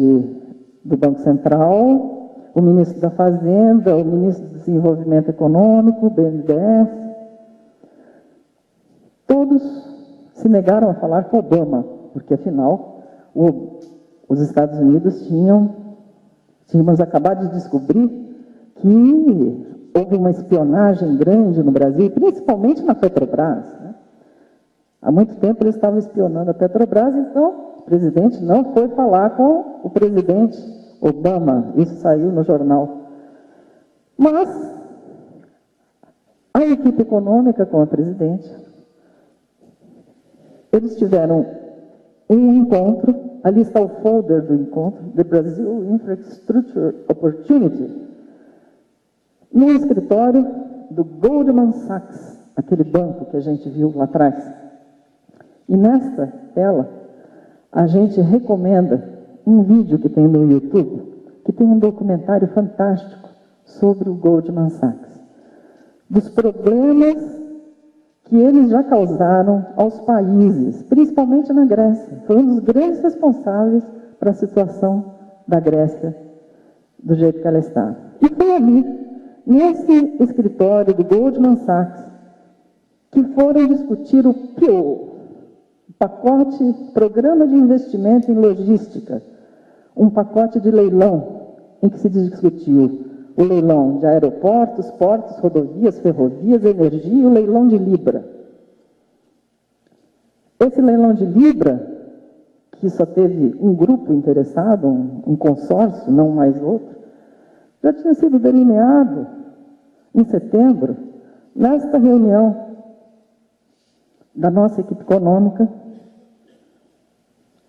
S1: do Banco Central, o ministro da Fazenda, o ministro do Desenvolvimento Econômico, o BNDES. Todos se negaram a falar com Obama, porque, afinal, os Estados Unidos tínhamos acabado de descobrir que houve uma espionagem grande no Brasil, principalmente na Petrobras. Né? Há muito tempo eles estavam espionando a Petrobras, então o presidente não foi falar com o presidente Obama. Isso saiu no jornal. Mas a equipe econômica com a presidente, eles tiveram um encontro, ali está o folder do encontro, The Brazil Infrastructure Opportunity, no escritório do Goldman Sachs, aquele banco que a gente viu lá atrás. E nesta tela, a gente recomenda um vídeo que tem no YouTube, que tem um documentário fantástico sobre o Goldman Sachs, dos problemas que eles já causaram aos países, principalmente na Grécia. Foi um dos grandes responsáveis para a situação da Grécia do jeito que ela está. E foi ali, nesse escritório do Goldman Sachs, que foram discutir o PIO, o pacote Programa de Investimento em Logística, um pacote de leilão em que se discutiu o leilão de aeroportos, portos, rodovias, ferrovias, energia e o leilão de Libra. Esse leilão de Libra, que só teve um grupo interessado, um consórcio, não mais outro, já tinha sido delineado em setembro, nesta reunião da nossa equipe econômica,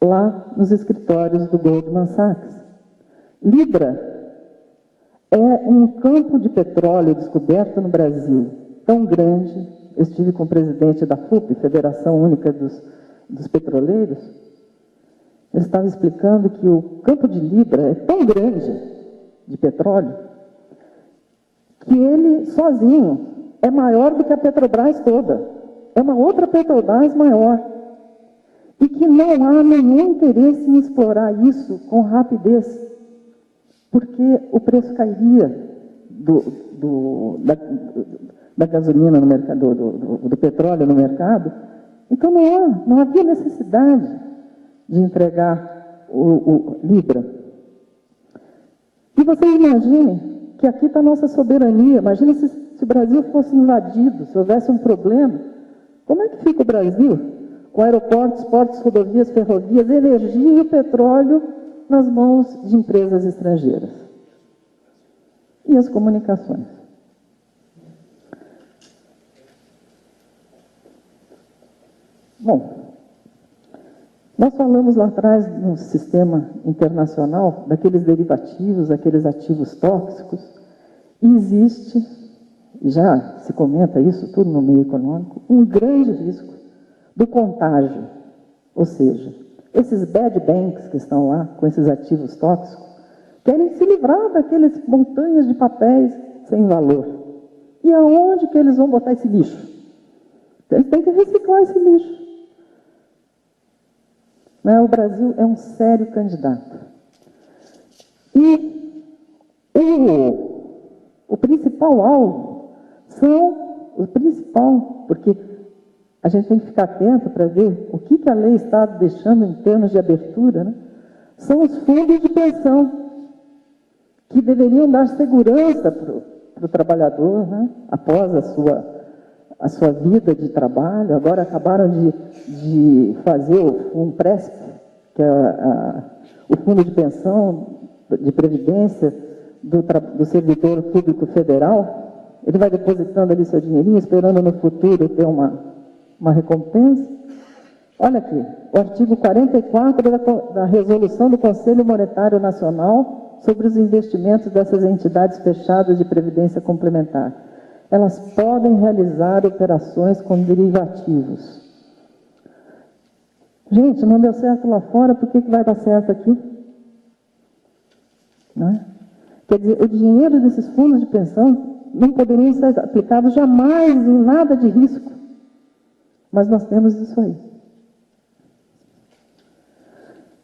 S1: lá nos escritórios do Goldman Sachs. Libra é um campo de petróleo descoberto no Brasil tão grande. Eu estive com o presidente da FUP, Federação Única dos Petroleiros. Ele estava explicando que o campo de Libra é tão grande de petróleo que ele, sozinho, é maior do que a Petrobras toda. É uma outra Petrobras maior. E que não há nenhum interesse em explorar isso com rapidez, porque o preço cairia da gasolina no mercado, do petróleo no mercado. Então não havia necessidade de entregar o Libra. E vocês imaginem que aqui está a nossa soberania. Imagina se o Brasil fosse invadido, se houvesse um problema. Como é que fica o Brasil? Com aeroportos, portos, rodovias, ferrovias, energia e o petróleo nas mãos de empresas estrangeiras. E as comunicações. Bom, nós falamos lá atrás no sistema internacional daqueles derivativos, aqueles ativos tóxicos, e existe, já se comenta isso tudo no meio econômico, um grande risco do contágio, ou seja, esses bad banks que estão lá com esses ativos tóxicos, querem se livrar daqueles montanhas de papéis sem valor. E aonde que eles vão botar esse lixo? Eles têm que reciclar esse lixo. O Brasil é um sério candidato. E o principal alvo porque a gente tem que ficar atento para ver o que a lei está deixando em termos de abertura, né? São os fundos de pensão, que deveriam dar segurança para o trabalhador, né? Após a sua vida de trabalho. Agora acabaram de fazer um PRESP, que é o Fundo de Pensão de Previdência do Servidor Público Federal. Ele vai depositando ali seu dinheirinho, esperando no futuro ter uma recompensa. Olha aqui, o artigo 44 da Resolução do Conselho Monetário Nacional sobre os investimentos dessas entidades fechadas de previdência complementar. Elas podem realizar operações com derivativos. Gente, não deu certo lá fora, por que vai dar certo aqui? Não é? Quer dizer, o dinheiro desses fundos de pensão não poderiam ser aplicados jamais em nada de risco. Mas nós temos isso aí.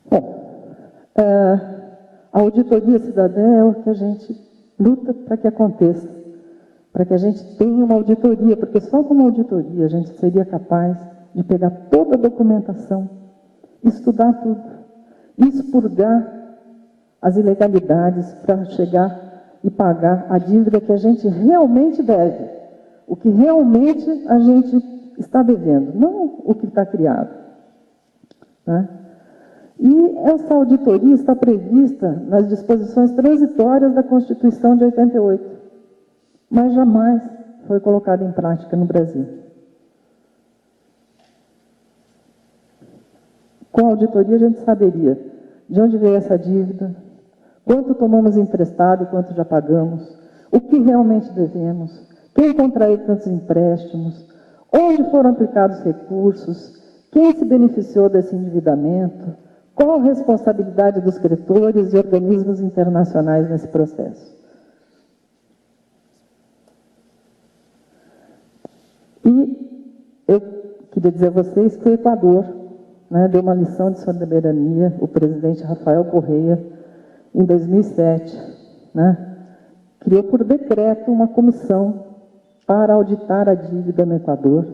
S1: Bom, a auditoria cidadã é o que a gente luta para que aconteça, para que a gente tenha uma auditoria, porque só com uma auditoria a gente seria capaz de pegar toda a documentação, estudar tudo, expurgar as ilegalidades para chegar e pagar a dívida que a gente realmente deve, o que realmente a gente está devendo, não o que está criado. Né? E essa auditoria está prevista nas disposições transitórias da Constituição de 88, mas jamais foi colocada em prática no Brasil. Com a auditoria a gente saberia de onde veio essa dívida, quanto tomamos emprestado e quanto já pagamos, o que realmente devemos, quem contraiu tantos empréstimos, onde foram aplicados recursos, quem se beneficiou desse endividamento, qual a responsabilidade dos credores e organismos internacionais nesse processo. E eu queria dizer a vocês que o Equador, né, deu uma lição de soberania, o presidente Rafael Correa, em 2007, né, criou por decreto uma comissão para auditar a dívida no Equador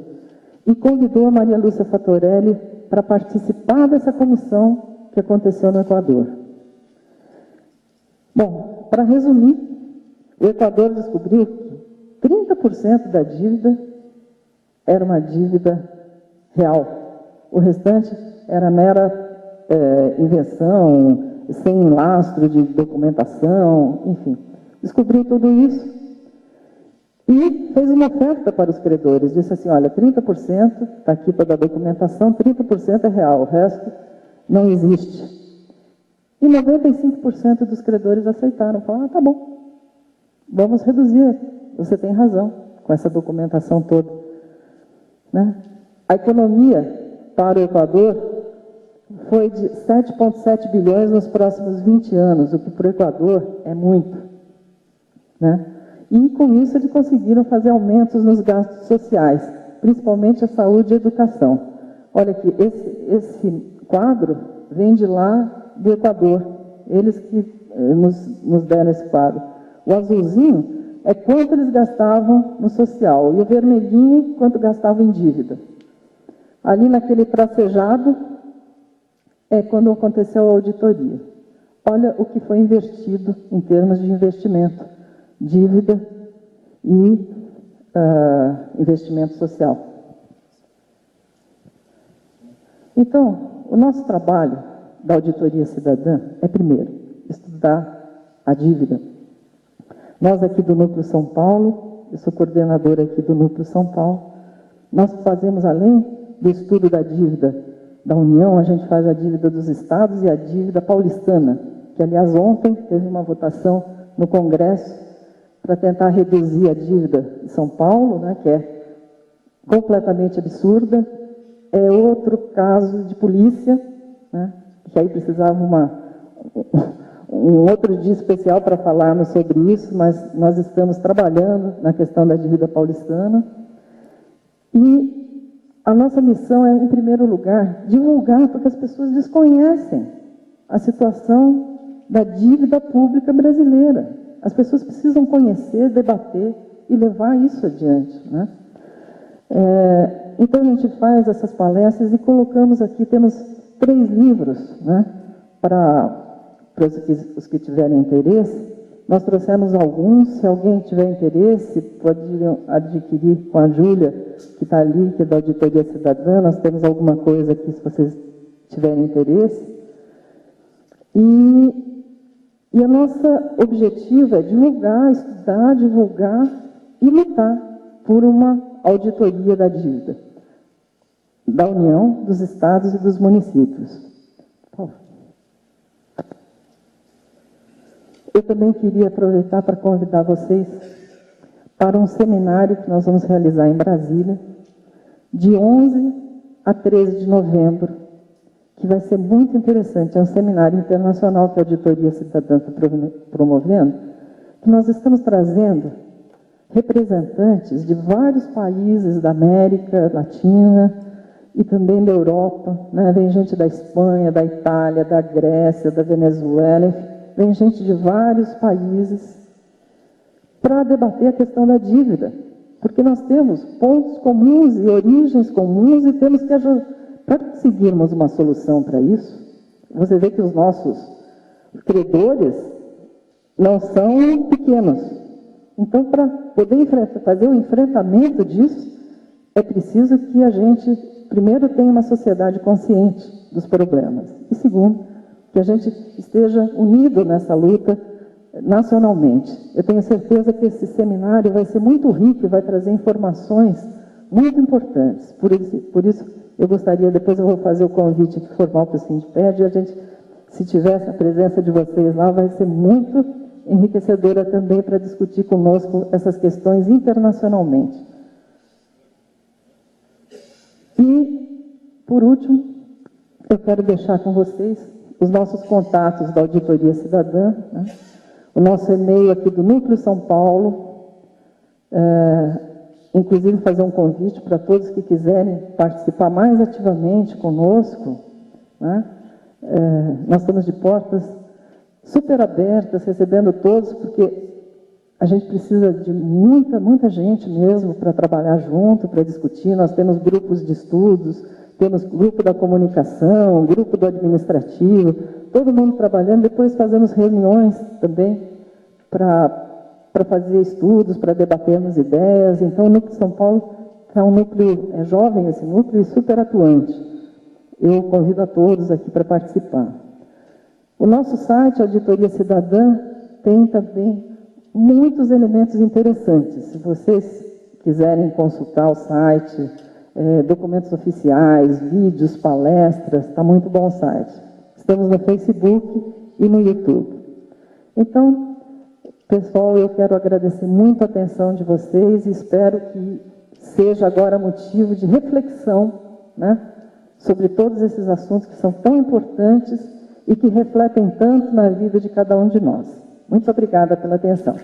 S1: e convidou a Maria Lúcia Fatorelli para participar dessa comissão que aconteceu no Equador. Bom, para resumir, o Equador descobriu que 30% da dívida era uma dívida real. O restante era mera invenção, sem lastro de documentação, enfim. descobriu tudo isso e fez uma oferta para os credores. Disse assim, olha, 30%, está aqui toda a documentação, 30% é real, o resto não existe. E 95% dos credores aceitaram, falaram, tá bom, vamos reduzir, você tem razão, com essa documentação toda. Né? A economia para o Equador foi de 7,7 bilhões nos próximos 20 anos, o que para o Equador é muito. Né? E com isso eles conseguiram fazer aumentos nos gastos sociais, principalmente a saúde e a educação. Olha aqui, esse quadro vem de lá do Equador, eles que nos deram esse quadro. O azulzinho é quanto eles gastavam no social, e o vermelhinho, quanto gastavam em dívida. Ali naquele tracejado, é quando aconteceu a auditoria. Olha o que foi investido em termos de investimento, dívida e investimento social. Então, o nosso trabalho da auditoria cidadã é, primeiro, estudar a dívida. Nós aqui do Núcleo São Paulo, eu sou coordenadora aqui do Núcleo São Paulo, nós fazemos, além do estudo da dívida da União, a gente faz a dívida dos estados e a dívida paulistana, que, aliás, ontem teve uma votação no Congresso para tentar reduzir a dívida de São Paulo, né, que é completamente absurda. É outro caso de polícia, né, que aí precisava um outro dia especial para falarmos sobre isso, mas nós estamos trabalhando na questão da dívida paulistana. E a nossa missão é, em primeiro lugar, divulgar, porque as pessoas desconhecem a situação da dívida pública brasileira. As pessoas precisam conhecer, debater e levar isso adiante. Né? Então, a gente faz essas palestras e colocamos aqui, temos 3 livros, né, para os que tiverem interesse. Nós trouxemos alguns, se alguém tiver interesse, pode adquirir com a Júlia, que está ali, que é da Auditoria Cidadã. Nós temos alguma coisa aqui, se vocês tiverem interesse. E o nosso objetivo é divulgar, estudar, divulgar e lutar por uma auditoria da dívida da União, dos estados e dos municípios. Eu também queria aproveitar para convidar vocês para um seminário que nós vamos realizar em Brasília, de 11 a 13 de novembro, que vai ser muito interessante. É um seminário internacional que a Auditoria Cidadã está promovendo, que nós estamos trazendo representantes de vários países da América Latina e também da Europa. Né? Vem gente da Espanha, da Itália, da Grécia, da Venezuela, vem gente de vários países para debater a questão da dívida, porque nós temos pontos comuns e origens comuns e temos que ajudar. Para conseguirmos uma solução para isso, você vê que os nossos credores não são pequenos. Então, para poder fazer o enfrentamento disso, é preciso que a gente, primeiro, tenha uma sociedade consciente dos problemas. E, segundo, que a gente esteja unido nessa luta nacionalmente. Eu tenho certeza que esse seminário vai ser muito rico e vai trazer informações muito importantes. Por isso eu gostaria, depois eu vou fazer o convite formal para o Sindiped, e a gente, se tiver a presença de vocês lá, vai ser muito enriquecedora também para discutir conosco essas questões internacionalmente. E, por último, eu quero deixar com vocês os nossos contatos da Auditoria Cidadã, né? O nosso e-mail aqui do Núcleo São Paulo, inclusive fazer um convite para todos que quiserem participar mais ativamente conosco, né? Nós estamos de portas super abertas, recebendo todos, porque a gente precisa de muita gente mesmo para trabalhar junto, para discutir. Nós temos grupos de estudos, temos grupo da comunicação, grupo do administrativo, todo mundo trabalhando. Depois fazemos reuniões também para fazer estudos, para debatermos ideias. Então, o Núcleo São Paulo é um núcleo, é jovem esse núcleo e super atuante. Eu convido a todos aqui para participar. O nosso site, Auditoria Cidadã, tem também muitos elementos interessantes. Se vocês quiserem consultar o site, documentos oficiais, vídeos, palestras, está muito bom o site. Estamos no Facebook e no YouTube. Então, pessoal, eu quero agradecer muito a atenção de vocês e espero que seja agora motivo de reflexão, né, sobre todos esses assuntos que são tão importantes e que refletem tanto na vida de cada um de nós. Muito obrigada pela atenção.